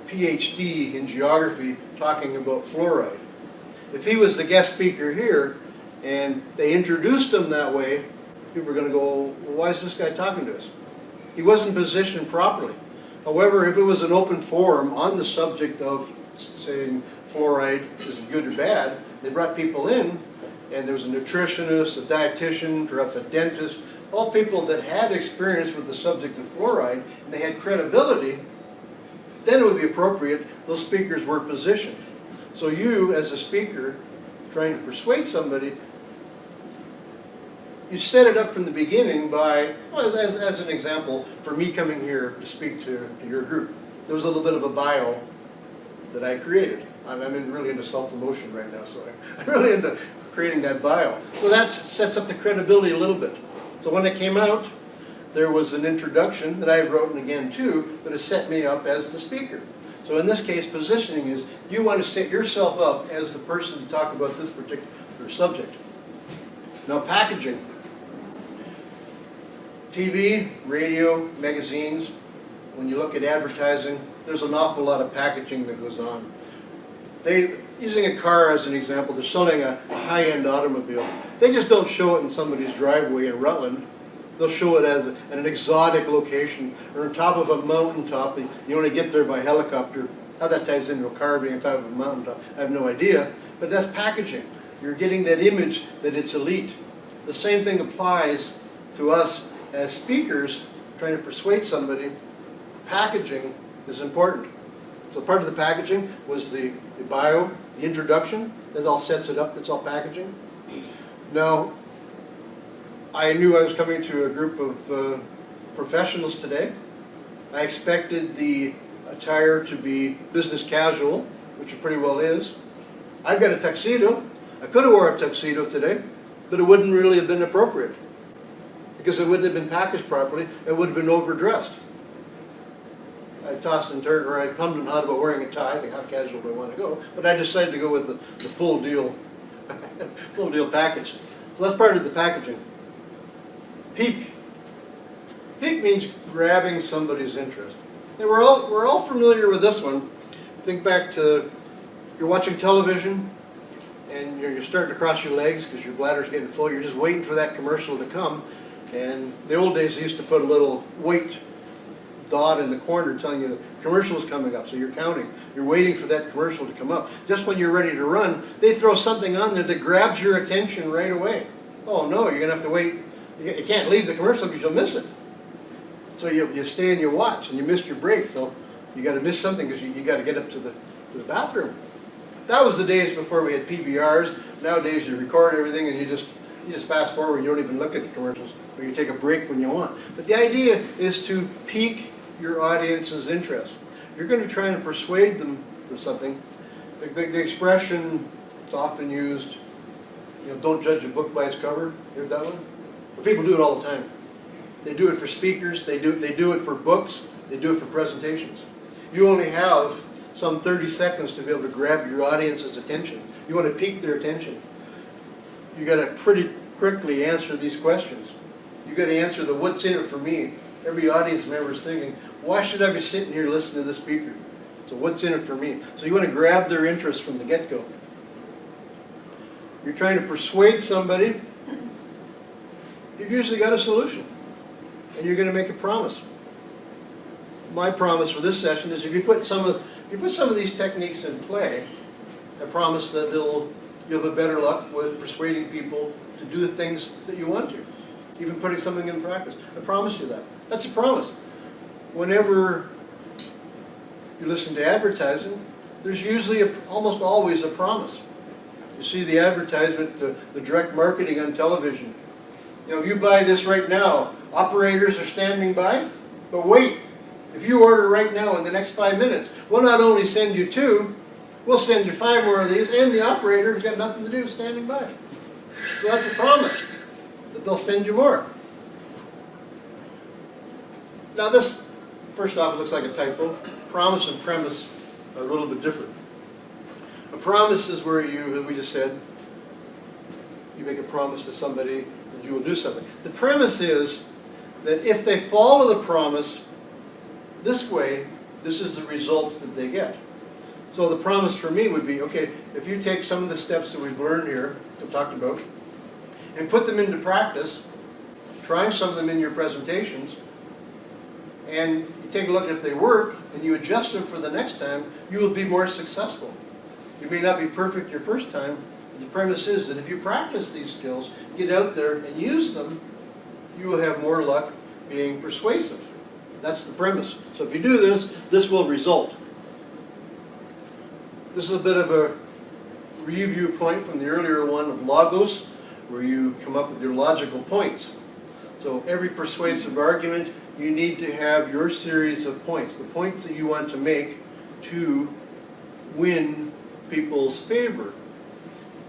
Speaker 2: PhD in geography talking about fluoride. If he was the guest speaker here and they introduced him that way, people are going to go, well, why is this guy talking to us? He wasn't positioned properly. However, if it was an open forum on the subject of saying fluoride is good or bad, they brought people in, and there was a nutritionist, a dietitian, perhaps a dentist, all people that had experience with the subject of fluoride, and they had credibility, then it would be appropriate those speakers were positioned. So you, as a speaker, trying to persuade somebody, you set it up from the beginning by, well, as an example, for me coming here to speak to your group. There was a little bit of a bio that I created. I'm really into self-promotion right now, so I'm really into creating that bio. So that sets up the credibility a little bit. So when it came out, there was an introduction that I wrote, and again too, that has set me up as the speaker. So in this case, positioning is you want to set yourself up as the person to talk about this or subject. Now, packaging. TV, radio, magazines, when you look at advertising, there's an awful lot of packaging that goes on. Using a car as an example, they're selling a high-end automobile. They just don't show it in somebody's driveway in Rutland. They'll show it as an exotic location or on top of a mountaintop. You only get there by helicopter. How that ties into a car being on top of a mountaintop, I have no idea. But that's packaging. You're getting that image that it's elite. The same thing applies to us as speakers trying to persuade somebody. Packaging is important. So part of the packaging was the bio, the introduction. That all sets it up. That's all packaging. Now, I knew I was coming to a group of professionals today. I expected the attire to be business casual, which it pretty well is. I've got a tuxedo. I could have wore a tuxedo today, but it wouldn't really have been appropriate because it wouldn't have been packaged properly. It would have been overdressed. I tossed and turned, or I hummed and hawed about wearing a tie. I think, how casual do I want to go? But I decided to go with the full deal, full deal package. So that's part of the packaging. Peak. Peak means grabbing somebody's interest. And we're all familiar with this one. Think back to you're watching television and you're starting to cross your legs because your bladder's getting full. You're just waiting for that commercial to come. And the old days they used to put a little wait dot in the corner telling you the commercial's coming up. So you're counting. You're waiting for that commercial to come up. Just when you're ready to run, they throw something on there that grabs your attention right away. Oh no, you're going to have to wait. You can't leave the commercial because you'll miss it. So you stay and you watch and you miss your break. So you got to miss something because you got to get up to the bathroom. That was the days before we had PVRs. Nowadays you record everything and you just fast forward. You don't even look at the commercials, or you take a break when you want. But the idea is to pique your audience's interest. You're going to try and persuade them for something. The expression is often used, don't judge a book by its cover. You heard that one? But people do it all the time. They do it for speakers. They do it for books. They do it for presentations. You only have some 30 seconds to be able to grab your audience's attention. You want to pique their attention. You got to pretty quickly answer these questions. You got to answer the what's in it for me. Every audience member is thinking, why should I be sitting here listening to this speaker? So what's in it for me? So you want to grab their interest from the get-go. You're trying to persuade somebody. You've usually got a solution. And you're going to make a promise. My promise for this session is if you put some of these techniques in play, I promise that you'll have a better luck with persuading people to do the things that you want to, even putting something in practice. I promise you that. That's a promise. Whenever you listen to advertising, there's usually almost always a promise. You see the advertisement, the direct marketing on television. If you buy this right now, operators are standing by, but wait. If you order right now in the next 5 minutes, we'll not only send you 2, we'll send you 5 more of these, and the operator's got nothing to do standing by. So that's a promise that they'll send you more. Now this, first off, it looks like a typo. Promise and premise are a little bit different. A promise is where you, as we just said, you make a promise to somebody that you will do something. The premise is that if they follow the promise this way, this is the results that they get. So the promise for me would be, okay, if you take some of the steps that we've learned here, we've talked about, and put them into practice, try some of them in your presentations, and you take a look at if they work, and you adjust them for the next time, you will be more successful. You may not be perfect your first time, but the premise is that if you practice these skills, get out there and use them, you will have more luck being persuasive. That's the premise. So if you do this, this will result. This is a bit of a review point from the earlier one of logos, where you come up with your logical points. So every persuasive argument, you need to have your series of points, the points that you want to make to win people's favor.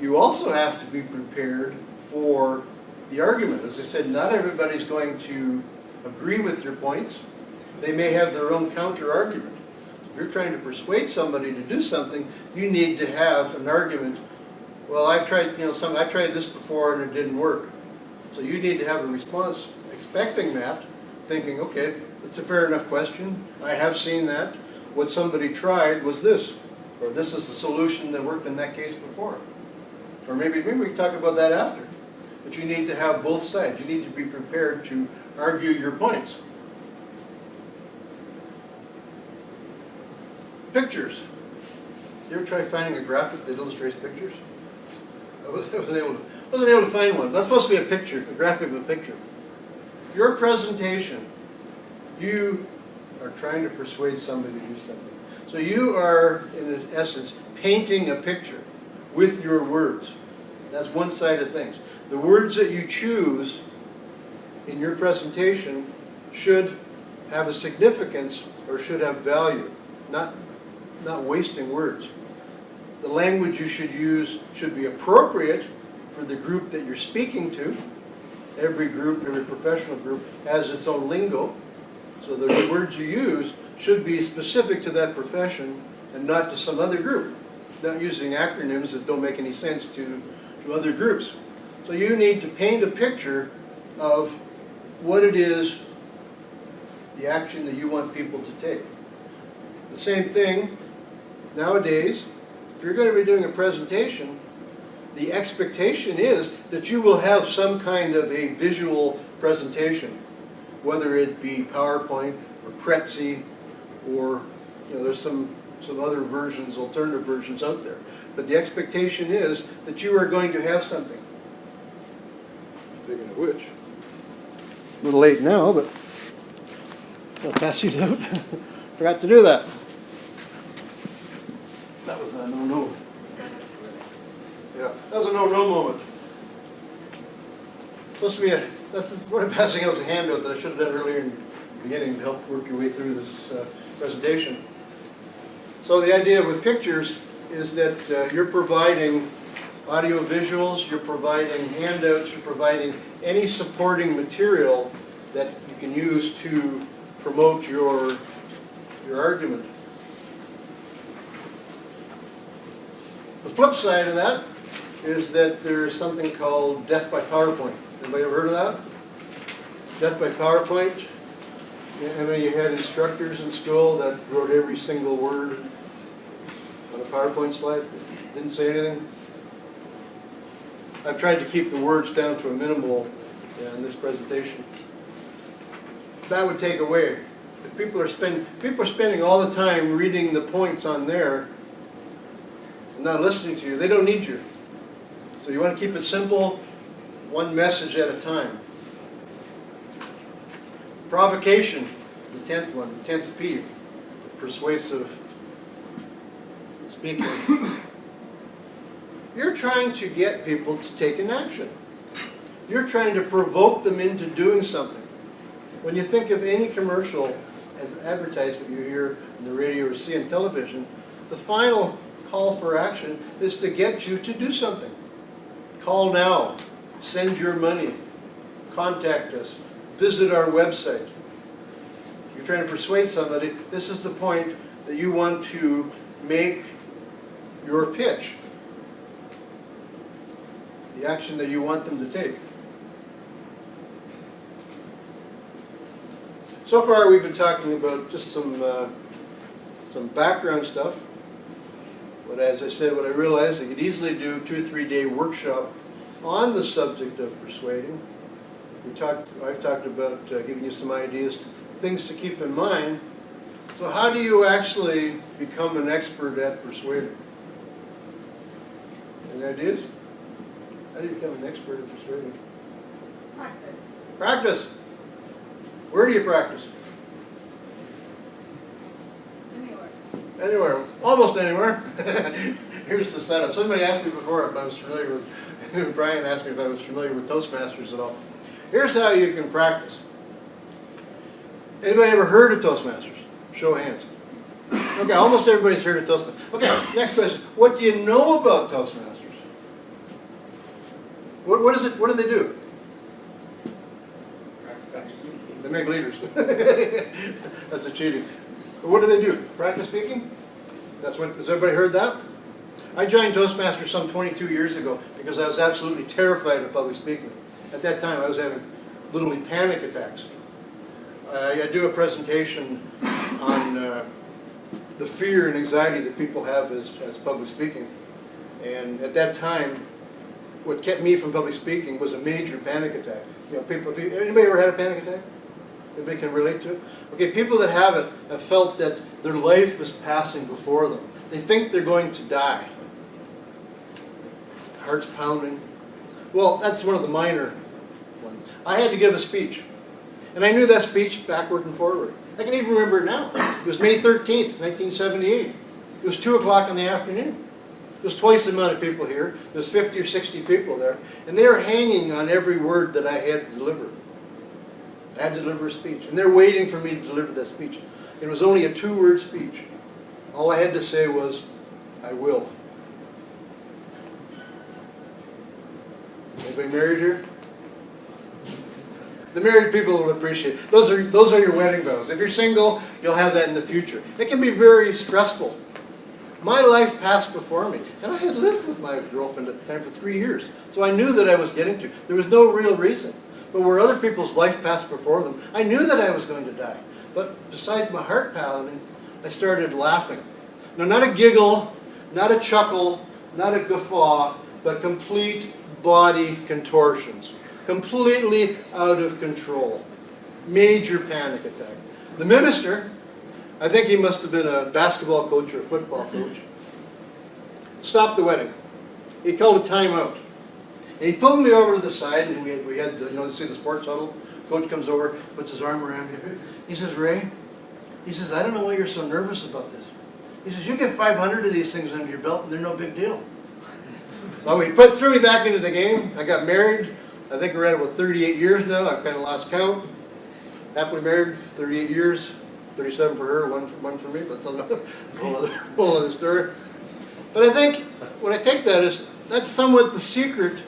Speaker 2: You also have to be prepared for the argument. As I said, not everybody's going to agree with your points. They may have their own counter-argument. If you're trying to persuade somebody to do something, you need to have an argument well, I've tried, I tried this before and it didn't work. So you need to have a response expecting that, thinking, okay, that's a fair enough question. I have seen that. What somebody tried was this, or this is the solution that worked in that case before. Or maybe we can talk about that after. But you need to have both sides. You need to be prepared to argue your points. Pictures. You ever try finding a graphic that illustrates pictures? I wasn't able to find one. That's supposed to be a picture, a graphic of a picture. Your presentation, you are trying to persuade somebody to do something. So you are, in essence, painting a picture with your words. That's one side of things. The words that you choose in your presentation should have a significance or should have value, not wasting words. The language you should use should be appropriate for the group that you're speaking to. Every group, every professional group has its own lingo. So the words you use should be specific to that profession and not to some other group. Not using acronyms that don't make any sense to other groups. So you need to paint a picture of what it is, the action that you want people to take. The same thing nowadays, if you're going to be doing a presentation, the expectation is that you will have some kind of a visual presentation, whether it be PowerPoint or Prezi, or there's some other versions, alternative versions out there. But the expectation is that you are going to have something. Speaking of which, a little late now, but I'll pass these out. Forgot to do that. That was a no-no. Yeah, that was a no-no moment. Supposed to be what I'm passing out is a handout that I should have done earlier in the beginning to help work your way through this presentation. So the idea with pictures is that you're providing audio visuals, you're providing handouts, you're providing any supporting material that you can use to promote your argument. The flip side of that is that there's something called death by PowerPoint. Anybody ever heard of that? Death by PowerPoint? I mean, you had instructors in school that wrote every single word on a PowerPoint slide, didn't say anything. I've tried to keep the words down to a minimal in this presentation. That would take away. If people are spending all the time reading the points on there and not listening to you, they don't need you. So you want to keep it simple, one message at a time. Provocation, the 10th one, the 10th P, persuasive speaking. You're trying to get people to take an action. You're trying to provoke them into doing something. When you think of any commercial and advertisement you hear on the radio or see on television, the final call for action is to get you to do something. Call now, send your money, contact us, visit our website. You're trying to persuade somebody, this is the point that you want to make your pitch. The action that you want them to take. So far we've been talking about just some background stuff. But as I said, what I realized I could easily do a 2-3 day workshop on the subject of persuading. I've talked about giving you some ideas, things to keep in mind. So how do you actually become an expert at persuading? Any ideas? How do you become an expert at persuading?
Speaker 4: Practice.
Speaker 2: Practice. Where do you practice?
Speaker 4: Anywhere.
Speaker 2: Anywhere. Almost anywhere. Here's the setup. Somebody asked me before if I was familiar with, Brian asked me if I was familiar with Toastmasters at all. Here's how you can practice. Anybody ever heard of Toastmasters? Show of hands. Okay, almost everybody's heard of Toastmasters. Okay, next question. What do you know about Toastmasters? What is it? What do they do? They make leaders. That's a cheating. But what do they do? Practice speaking? Has everybody heard that? I joined Toastmasters some 22 years ago because I was absolutely terrified of public speaking. At that time, I was having literally panic attacks. I do a presentation on the fear and anxiety that people have as public speaking. And at that time, what kept me from public speaking was a major panic attack. You know, anybody ever had a panic attack? Anybody can relate to it? Okay, people that have it have felt that their life is passing before them. They think they're going to die. Heart's pounding. Well, that's one of the minor ones. I had to give a speech. And I knew that speech backward and forward. I can even remember it now. It was May 13th, 1978. It was 2 o'clock in the afternoon. There's twice the amount of people here. There's 50 or 60 people there. And they were hanging on every word that I had to deliver. I had to deliver a speech. And they're waiting for me to deliver that speech. It was only a 2-word speech. All I had to say was, I will. Anybody married here? The married people will appreciate it. Those are your wedding vows. If you're single, you'll have that in the future. It can be very stressful. My life passed before me, and I had lived with my girlfriend at the time for 3 years, so I knew that I was getting to. There was no real reason. But where other people's life passed before them, I knew that I was going to die. But besides my heart pounding, I started laughing. Now, not a giggle, not a chuckle, not a guffaw, but complete body contortions. Completely out of control. Major panic attack. The minister, I think he must have been a basketball coach or a football coach, stopped the wedding. He called a timeout. And he pulled me over to the side, and we had the, see the sports huddle. Coach comes over, puts his arm around me. He says, Ray, he says, I don't know why you're so nervous about this. He says, you get 500 of these things under your belt, and they're no big deal. So he threw me back into the game. I got married. I think we're at about 38 years now. I've kind of lost count. Happily married, 38 years. 37 for her, one for me, but that's another whole other story. But I think what I take that is, that's somewhat the secret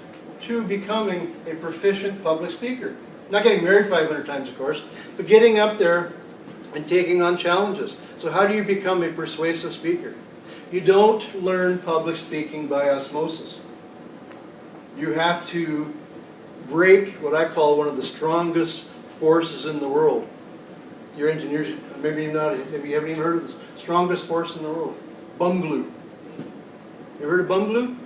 Speaker 2: to becoming a proficient public speaker. Not getting married 500 times, of course, but getting up there and taking on challenges. So how do you become a persuasive speaker? You don't learn public speaking by osmosis. You have to break what I call one of the strongest forces in the world. Your engineers, maybe not, maybe you haven't even heard of this. Strongest force in the world. Bung glue. You heard of bung glue?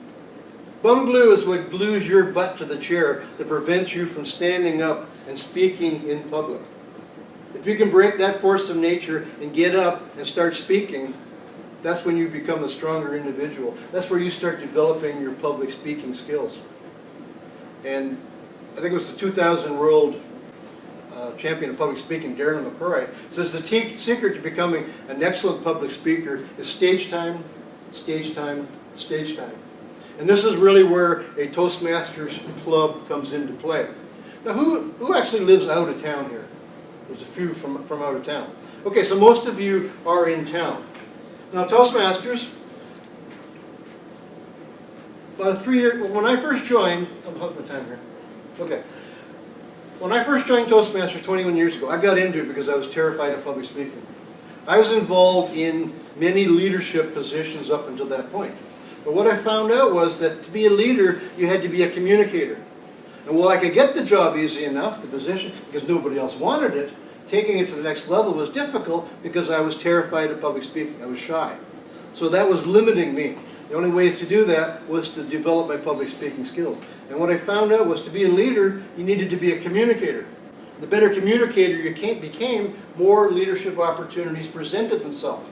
Speaker 2: Bung glue is what glues your butt to the chair that prevents you from standing up and speaking in public. If you can break that force of nature and get up and start speaking, that's when you become a stronger individual. That's where you start developing your public speaking skills. And I think it was the 2000 World Champion of Public Speaking, Darren McCrory, says the secret to becoming an excellent public speaker is stage time, stage time, stage time. And this is really where a Toastmasters club comes into play. Now, who actually lives out of town here? There's a few from out of town. Okay, so most of you are in town. Now, Toastmasters, about 3 years, when I first joined, I'm having time here. Okay. When I first joined Toastmasters 21 years ago, I got into it because I was terrified of public speaking. I was involved in many leadership positions up until that point. But what I found out was that to be a leader, you had to be a communicator. And while I could get the job easy enough, the position, because nobody else wanted it, taking it to the next level was difficult because I was terrified of public speaking. I was shy. So that was limiting me. The only way to do that was to develop my public speaking skills. And what I found out was to be a leader, you needed to be a communicator. The better communicator you became, more leadership opportunities presented themselves.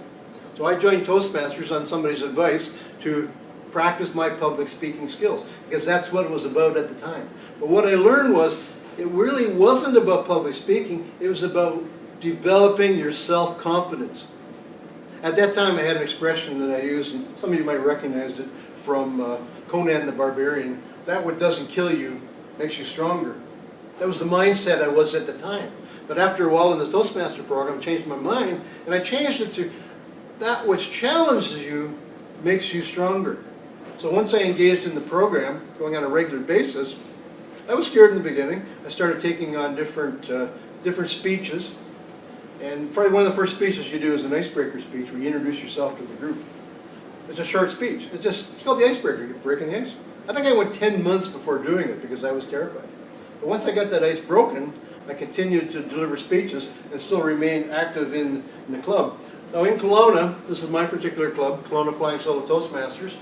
Speaker 2: So I joined Toastmasters on somebody's advice to practice my public speaking skills, because that's what it was about at the time. But what I learned was, it really wasn't about public speaking, it was about developing your self-confidence. At that time I had an expression that I used, and some of you might recognize it from Conan the Barbarian, that what doesn't kill you makes you stronger. That was the mindset I was at the time. But after a while in the Toastmaster program, I changed my mind, and I changed it to, that which challenges you makes you stronger. So once I engaged in the program, going on a regular basis, I was scared in the beginning. I started taking on different speeches. And probably one of the first speeches you do is an icebreaker speech where you introduce yourself to the group. It's a short speech. It's called the icebreaker. You're breaking the ice. I think I went 10 months before doing it because I was terrified. But once I got that ice broken, I continued to deliver speeches and still remain active in the club. Now in Kelowna, this is my particular club, Kelowna Flying Solo Toastmasters.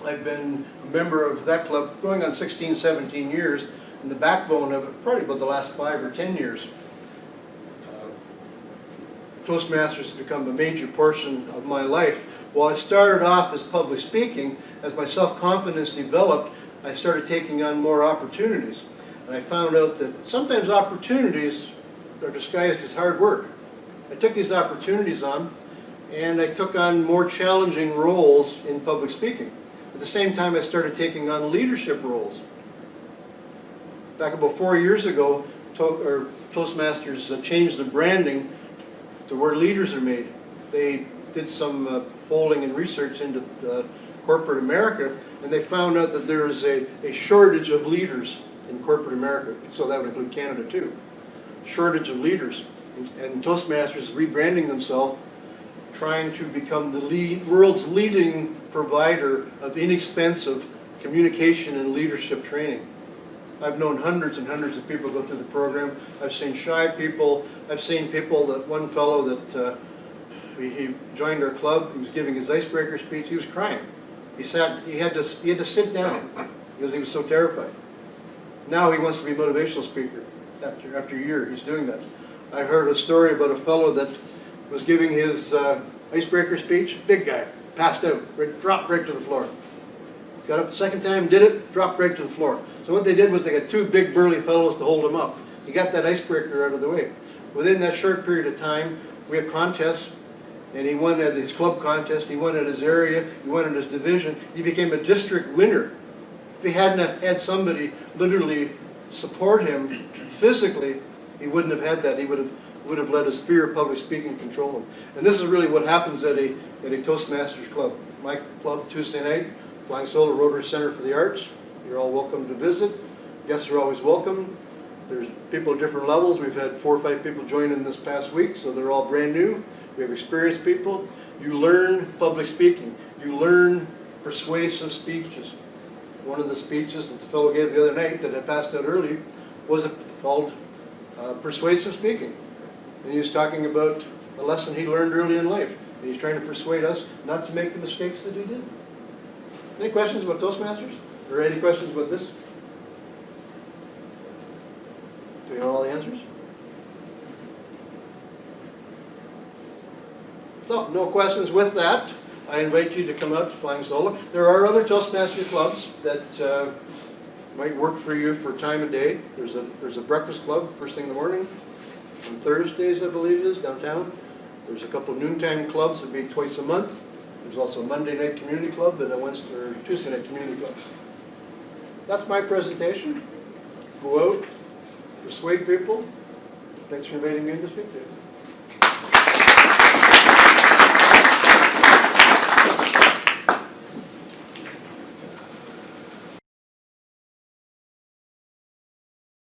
Speaker 2: I've been a member of that club going on 16, 17 years, and the backbone of it probably about the last 5 or 10 years. Toastmasters has become a major portion of my life. While I started off as public speaking, as my self-confidence developed, I started taking on more opportunities. And I found out that sometimes opportunities are disguised as hard work. I took these opportunities on, and I took on more challenging roles in public speaking. At the same time, I started taking on leadership roles. Back about 4 years ago, Toastmasters changed the branding to where leaders are made. They did some polling and research into corporate America, and they found out that there is a shortage of leaders in corporate America. So that would include Canada too. Shortage of leaders. And Toastmasters is rebranding themselves, trying to become the world's leading provider of inexpensive communication and leadership training. I've known hundreds and hundreds of people go through the program. I've seen shy people. I've seen people that one fellow that he joined our club. He was giving his icebreaker speech. He was crying. He had to sit down because he was so terrified. Now he wants to be a motivational speaker. After a year, he's doing that. I heard a story about a fellow that was giving his icebreaker speech. Big guy, passed out, dropped right to the floor. Got up the second time, did it, dropped right to the floor. So what they did was they got 2 big burly fellows to hold him up. He got that icebreaker out of the way. Within that short period of time, we have contests, and he won at his club contest, he won at his area, he won at his division. He became a district winner. If he hadn't had somebody literally support him physically, he wouldn't have had that. He would have let his fear of public speaking control him. And this is really what happens at a Toastmasters club. My club, Tuesday night, Flying Solo Rotary Center for the Arts. You're all welcome to visit. Guests are always welcome. There's people at different levels. We've had 4 or 5 people join in this past week, so they're all brand new. We have experienced people. You learn public speaking. You learn persuasive speeches. One of the speeches that the fellow gave the other night that I passed out early was called persuasive speaking. And he was talking about a lesson he learned early in life. And he's trying to persuade us not to make the mistakes that he did. Any questions about Toastmasters? Or any questions about this? Do you know all the answers? So, no questions with that. I invite you to come out to Flying Solo. There are other Toastmaster clubs that might work for you for time of day. There's a breakfast club first thing in the morning. On Thursdays, I believe it is, downtown. There's a couple of noontime clubs that meet twice a month. There's also a Monday night community club and a Tuesday night community club. That's my presentation. Go out, persuade people. Thanks for inviting me in to speak to you.